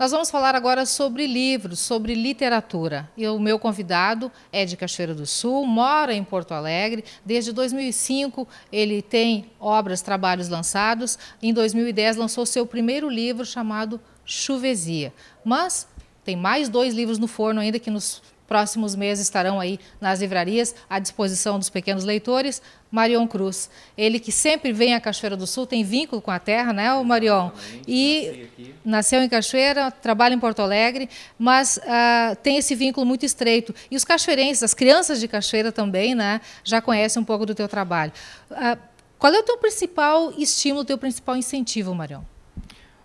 Nós vamos falar agora sobre livros, sobre literatura. E o meu convidado é de Cachoeira do Sul, mora em Porto Alegre. Desde 2005 ele tem obras, trabalhos lançados. Em 2010 lançou seu primeiro livro chamado Chuvesia. Mas tem mais 2 livros no forno ainda que nos próximos meses estarão aí nas livrarias à disposição dos pequenos leitores. Marion Cruz, ele que sempre vem à Cachoeira do Sul, tem vínculo com a terra, né, o Marion? E nasceu em Cachoeira, trabalha em Porto Alegre, mas tem esse vínculo muito estreito. E os cachoeirenses, as crianças de Cachoeira também, né, já conhecem um pouco do teu trabalho. Qual é o teu principal estímulo, o teu principal incentivo, Marion?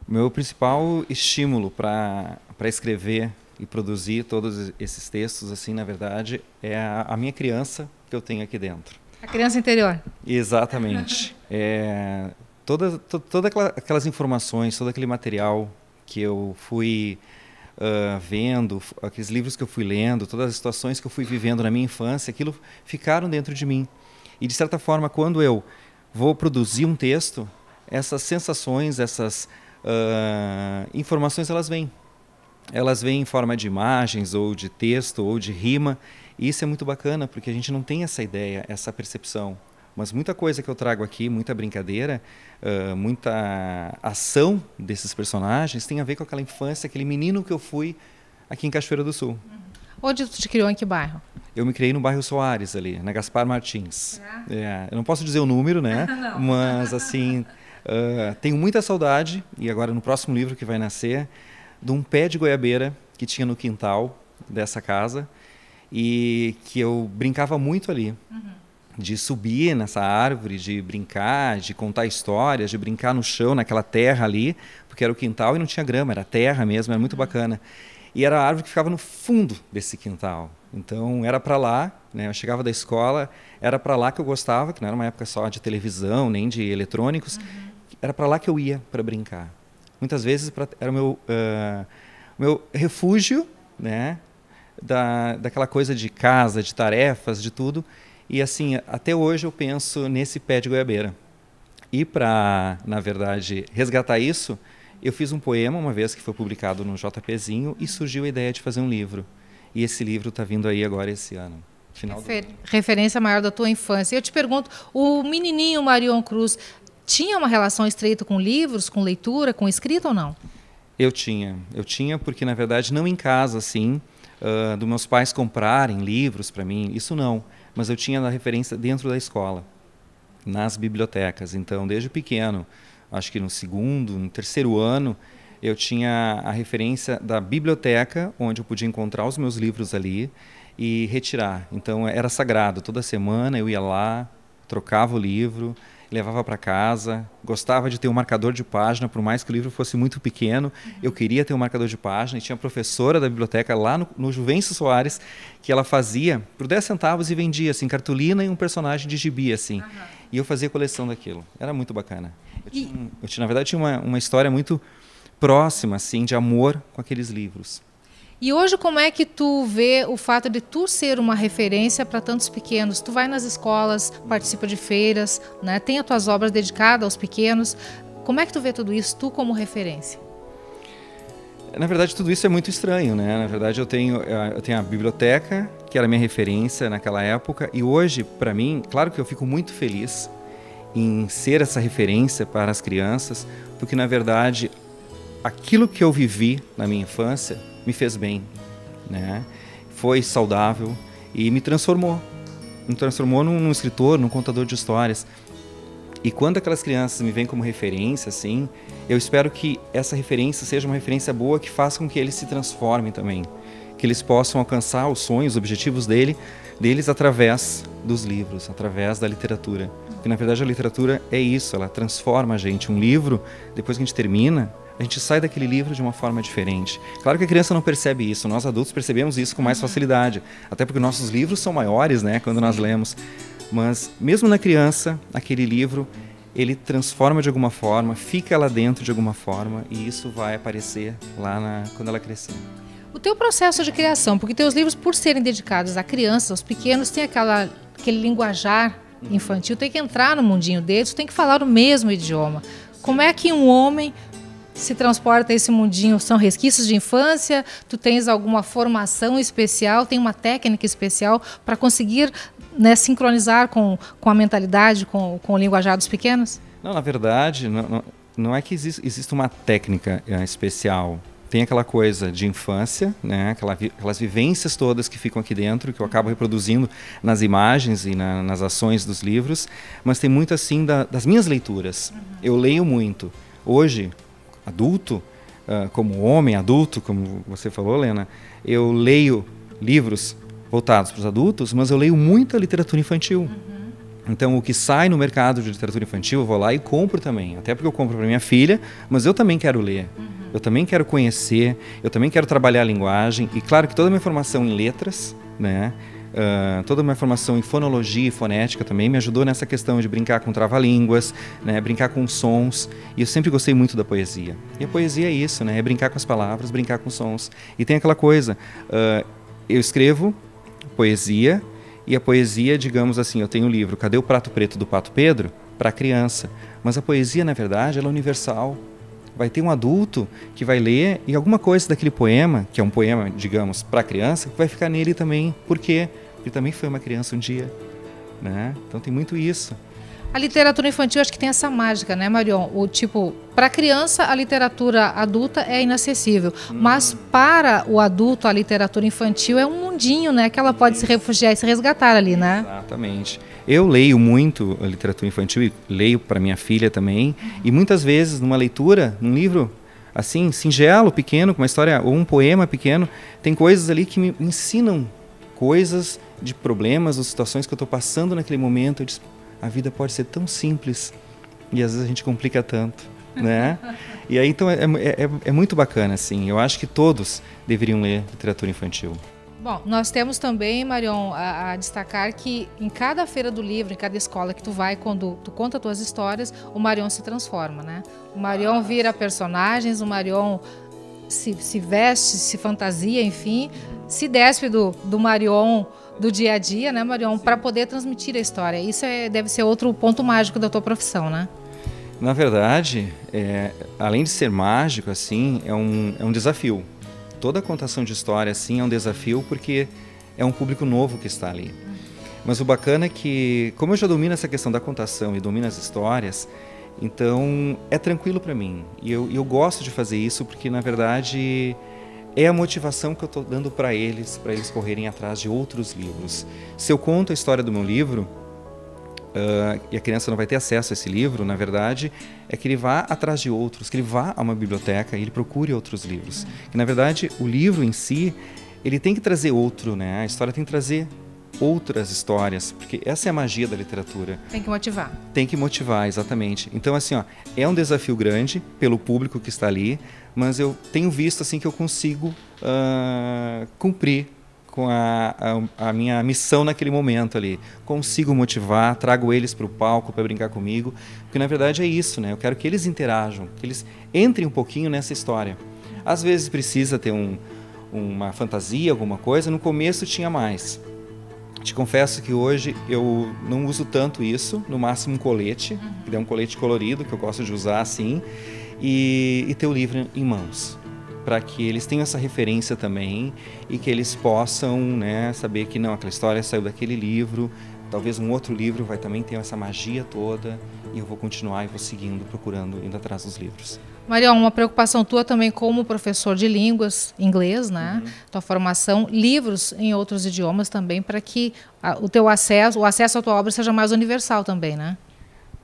O meu principal estímulo para escrever e produzir todos esses textos, assim, na verdade, é a minha criança que eu tenho aqui dentro. A criança interior. Exatamente. Todas aquelas informações, todo aquele material que eu fui vendo, aqueles livros que eu fui lendo, todas as situações que eu fui vivendo na minha infância, aquilo ficaram dentro de mim. E, de certa forma, quando eu vou produzir um texto, essas sensações, essas informações, elas vêm. Elas vêm em forma de imagens, ou de texto, ou de rima, e isso é muito bacana, porque a gente não tem essa ideia, essa percepção. Mas muita coisa que eu trago aqui, muita brincadeira, muita ação desses personagens tem a ver com aquela infância, aquele menino que eu fui aqui em Cachoeira do Sul. Onde tu te criou, em que bairro? Eu me criei no bairro Soares, ali, na Gaspar Martins. Eu não posso dizer o número, né? Mas, assim, tenho muita saudade, e agora no próximo livro que vai nascer, de um pé de goiabeira que tinha no quintal dessa casa e que eu brincava muito ali, de subir nessa árvore, de brincar, de contar histórias, de brincar no chão, naquela terra ali, porque era o quintal e não tinha grama, era terra mesmo, era muito bacana. E era a árvore que ficava no fundo desse quintal, então era para lá, né, eu chegava da escola, era para lá que eu gostava, que não era uma época só de televisão, nem de eletrônicos, era para lá que eu ia para brincar. Muitas vezes era o meu refúgio, né, daquela coisa de casa, de tarefas, de tudo. E assim, até hoje eu penso nesse pé de goiabeira. E para, na verdade, resgatar isso, eu fiz um poema uma vez que foi publicado no JPzinho e surgiu a ideia de fazer um livro. E esse livro está vindo aí agora esse ano. Final do ano. Referência maior da tua infância. Eu te pergunto, o menininho Marion Cruz tinha uma relação estreita com livros, com leitura, com escrita ou não? Eu tinha porque, na verdade, não em casa, assim, dos meus pais comprarem livros para mim, isso não, mas eu tinha na referência dentro da escola, nas bibliotecas. Então, desde pequeno, acho que no terceiro ano, eu tinha a referência da biblioteca, onde eu podia encontrar os meus livros ali e retirar. Então, era sagrado, toda semana eu ia lá, trocava o livro, levava para casa, gostava de ter um marcador de página, por mais que o livro fosse muito pequeno, eu queria ter um marcador de página, e tinha a professora da biblioteca lá no Juvencio Soares, que ela fazia por 10 centavos e vendia, assim, cartolina e um personagem de gibi, assim, e eu fazia coleção daquilo, era muito bacana. Na verdade, tinha uma história muito próxima, assim, de amor com aqueles livros. E hoje como é que tu vê o fato de tu ser uma referência para tantos pequenos? Tu vai nas escolas, participa de feiras, né? Tem as tuas obras dedicadas aos pequenos. Como é que tu vê tudo isso, tu como referência? Na verdade, tudo isso é muito estranho, né? Na verdade, eu tenho a biblioteca, que era minha referência naquela época, e hoje, para mim, claro que eu fico muito feliz em ser essa referência para as crianças, porque, na verdade, aquilo que eu vivi na minha infância me fez bem, né? Foi saudável e me transformou num escritor, num contador de histórias. E quando aquelas crianças me veem como referência, assim, eu espero que essa referência seja uma referência boa que faça com que eles se transformem também, que eles possam alcançar os sonhos, os objetivos deles através dos livros, através da literatura. Porque, na verdade, a literatura é isso, ela transforma a gente. Um livro, depois que a gente termina, a gente sai daquele livro de uma forma diferente. Claro que a criança não percebe isso, nós adultos percebemos isso com mais facilidade, até porque nossos livros são maiores, né, quando nós lemos. Mas mesmo na criança, aquele livro, ele transforma de alguma forma, fica lá dentro de alguma forma, e isso vai aparecer lá quando ela crescer. O teu processo de criação, porque teus livros, por serem dedicados a crianças, aos pequenos, tem aquele linguajar infantil, tem que entrar no mundinho deles, tem que falar o mesmo idioma. Como é que um homem se transporta a esse mundinho? São resquícios de infância? Tu tens alguma formação especial? Tem uma técnica especial para conseguir, né, sincronizar com a mentalidade, com o linguajar dos pequenos? Não, na verdade, não é que existe uma técnica especial. Tem aquela coisa de infância, né? Aquelas vivências todas que ficam aqui dentro, que eu acabo reproduzindo nas imagens e nas ações dos livros, mas tem muito assim das minhas leituras. Eu leio muito. Hoje, adulto, como homem adulto, como você falou, Lena, eu leio livros voltados para os adultos, mas eu leio muita literatura infantil. Então, o que sai no mercado de literatura infantil, eu vou lá e compro também. Até porque eu compro para minha filha, mas eu também quero ler. Eu também quero conhecer, eu também quero trabalhar a linguagem. E claro que toda a minha formação em letras, né, toda a minha formação em fonologia e fonética também me ajudou nessa questão de brincar com trava-línguas, né, brincar com sons. E eu sempre gostei muito da poesia. E a poesia é isso, né, é brincar com as palavras, brincar com sons. E tem aquela coisa, eu escrevo poesia, e a poesia, digamos assim, eu tenho o livro Cadê o Prato Preto do Pato Pedro? Para criança. Mas a poesia, na verdade, ela é universal. Vai ter um adulto que vai ler e alguma coisa daquele poema, que é um poema, digamos, para criança, vai ficar nele também. Por quê? Porque ele também foi uma criança um dia, né? Então tem muito isso. A literatura infantil, acho que tem essa mágica, né, Marion? O tipo, para a criança, a literatura adulta é inacessível, mas para o adulto, a literatura infantil é um mundinho, né, que ela pode se refugiar e se resgatar ali, né? Exatamente. Eu leio muito a literatura infantil e leio para minha filha também, e muitas vezes numa leitura, num livro assim, singelo, pequeno, com uma história ou um poema pequeno, tem coisas ali que me ensinam coisas de problemas ou situações que eu estou passando naquele momento. Eu disse, a vida pode ser tão simples e às vezes a gente complica tanto, né? E aí então é muito bacana, assim. Eu acho que todos deveriam ler literatura infantil. Bom, nós temos também, Marion, a destacar que em cada feira do livro, em cada escola que tu vai, quando tu conta tuas histórias, o Marion se transforma, né? O Marion vira personagens, o Marion se veste, se fantasia, enfim, se despe do Marion do dia a dia, né, Marion, para poder transmitir a história. Isso deve ser outro ponto mágico da tua profissão, né? Na verdade, além de ser mágico, assim, é um desafio. Toda a contação de história, assim, é um desafio porque é um público novo que está ali. Mas o bacana é que, como eu já domino essa questão da contação e domino as histórias, então é tranquilo para mim. E eu gosto de fazer isso porque, na verdade, é a motivação que eu estou dando para eles correrem atrás de outros livros. Se eu conto a história do meu livro, e a criança não vai ter acesso a esse livro, na verdade, é que ele vá atrás de outros, que ele vá a uma biblioteca e ele procure outros livros. Que, na verdade, o livro em si, ele tem que trazer outro, né? A história tem que trazer outras histórias, porque essa é a magia da literatura. Tem que motivar. Tem que motivar, exatamente. Então, assim, ó, é um desafio grande pelo público que está ali, mas eu tenho visto assim que eu consigo cumprir com a minha missão naquele momento ali. Consigo motivar, trago eles para o palco para brincar comigo, porque na verdade é isso, né? Eu quero que eles interajam, que eles entrem um pouquinho nessa história. Às vezes precisa ter uma fantasia, alguma coisa, no começo tinha mais. Te confesso que hoje eu não uso tanto isso, no máximo um colete, que é um colete colorido, que eu gosto de usar assim, e ter o livro em mãos, para que eles tenham essa referência também e que eles possam, né, saber que não, aquela história saiu daquele livro, talvez um outro livro vai também ter essa magia toda e eu vou continuar e vou seguindo, procurando, indo atrás dos livros. Marion, uma preocupação tua também como professor de línguas, inglês, né? Tua formação, livros em outros idiomas também, para que o acesso à tua obra seja mais universal também, né?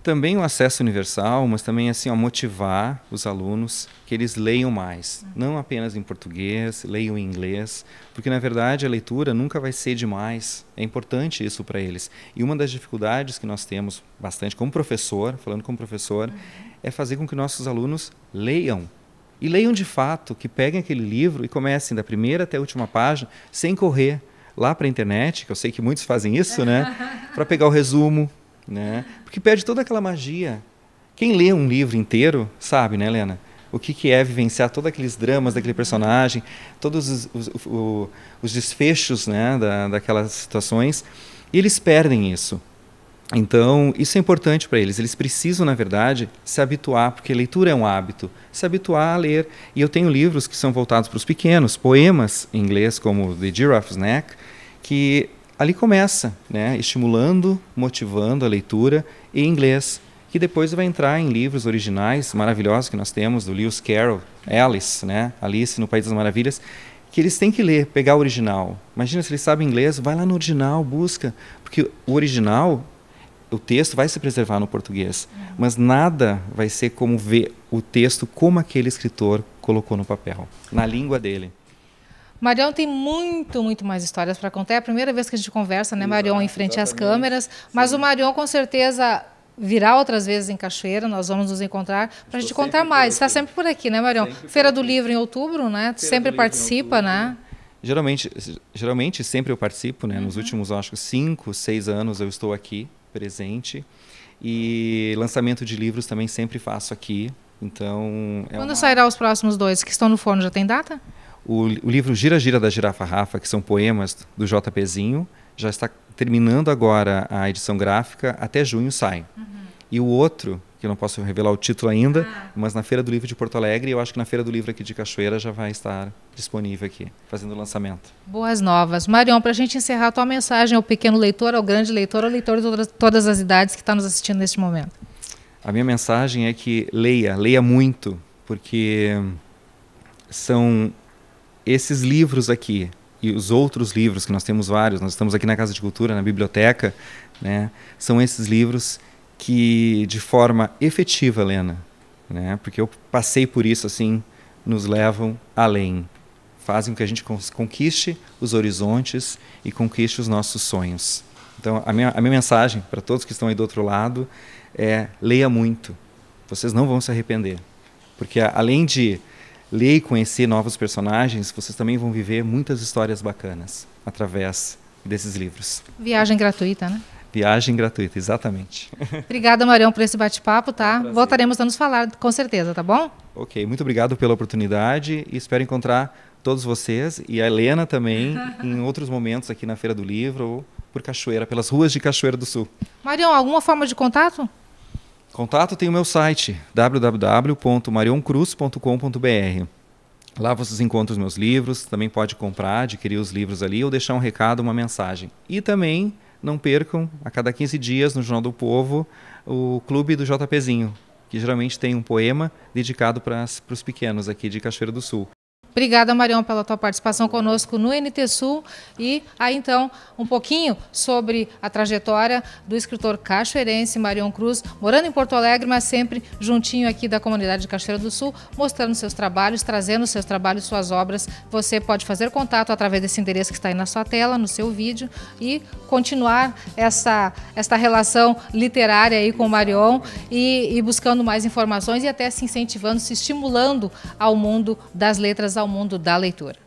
Também o acesso universal, mas também assim, motivar os alunos que eles leiam mais, não apenas em português, leiam em inglês, porque na verdade a leitura nunca vai ser demais, é importante isso para eles. E uma das dificuldades que nós temos bastante como professor, falando como professor, é fazer com que nossos alunos leiam. E leiam de fato, que peguem aquele livro e comecem da primeira até a última página, sem correr lá para a internet, que eu sei que muitos fazem isso, né? Para pegar o resumo, né? Porque perde toda aquela magia. Quem lê um livro inteiro sabe, né, Helena? O que é vivenciar todos aqueles dramas daquele personagem, todos os desfechos, né, daquelas situações, e eles perdem isso. Então, isso é importante para eles. Eles precisam, na verdade, se habituar, porque leitura é um hábito, se habituar a ler. E eu tenho livros que são voltados para os pequenos, poemas em inglês, como The Giraffe's Neck, que ali começa, né, estimulando, motivando a leitura em inglês, que depois vai entrar em livros originais maravilhosos que nós temos, do Lewis Carroll, Alice, né, Alice no País das Maravilhas, que eles têm que ler, pegar o original. Imagina, se eles sabem inglês, vai lá no original, busca, porque o original, o texto vai se preservar no português, mas nada vai ser como ver o texto como aquele escritor colocou no papel, na língua dele. Marion tem muito mais histórias para contar. É a primeira vez que a gente conversa, né, Marion, em frente às câmeras. Mas sim, o Marion, com certeza, virá outras vezes em Cachoeira. Nós vamos nos encontrar para a gente contar mais. Está sempre por aqui, né, Marion? Feira do Livro em outubro, né? Tu sempre participa, né? Geralmente sempre eu participo, né? Nos últimos, acho que 5, 6 anos eu estou aqui, presente. E lançamento de livros também sempre faço aqui. Então, quando sairá os próximos 2 que estão no forno? Já tem data? O livro Gira Gira da Girafa Rafa, que são poemas do JPzinho, já está terminando agora a edição gráfica, até junho sai. E o outro, que eu não posso revelar o título ainda, mas na Feira do Livro de Porto Alegre, eu acho que na Feira do Livro aqui de Cachoeira já vai estar disponível aqui, fazendo o lançamento. Boas novas. Marion, para a gente encerrar, a tua mensagem ao pequeno leitor, ao grande leitor, ao leitor de todas as idades que está nos assistindo neste momento. A minha mensagem é que leia muito, porque são esses livros aqui e os outros livros, que nós temos vários, nós estamos aqui na Casa de Cultura, na biblioteca, né, são esses livros que, de forma efetiva, Lena, né, porque eu passei por isso, assim, nos levam além, fazem com que a gente conquiste os horizontes e conquiste os nossos sonhos. Então, a minha mensagem para todos que estão aí do outro lado é: leia muito, vocês não vão se arrepender, porque além de ler e conhecer novos personagens, vocês também vão viver muitas histórias bacanas através desses livros. Viagem gratuita, né? Viagem gratuita, exatamente. Obrigada, Marion, por esse bate-papo, tá? Voltaremos a nos falar, com certeza, tá bom? Ok, muito obrigado pela oportunidade e espero encontrar todos vocês e a Helena também em outros momentos aqui na Feira do Livro ou por Cachoeira, pelas ruas de Cachoeira do Sul. Marion, alguma forma de contato? Contato tem o meu site, www.marioncruz.com.br. Lá vocês encontram os meus livros, também pode comprar, adquirir os livros ali ou deixar um recado, uma mensagem. E também não percam, a cada 15 dias no Jornal do Povo, o Clube do JPzinho, que geralmente tem um poema dedicado para os pequenos aqui de Cachoeira do Sul. Obrigada, Marion, pela tua participação conosco no NT Sul. E aí, então, um pouquinho sobre a trajetória do escritor cachoeirense Marion Cruz, morando em Porto Alegre, mas sempre juntinho aqui da comunidade de Cachoeira do Sul, mostrando seus trabalhos, trazendo seus trabalhos, suas obras. Você pode fazer contato através desse endereço que está aí na sua tela, no seu vídeo, e continuar esta relação literária aí com o Marion e buscando mais informações e até se incentivando, se estimulando ao mundo das letras, ao mundo da leitura.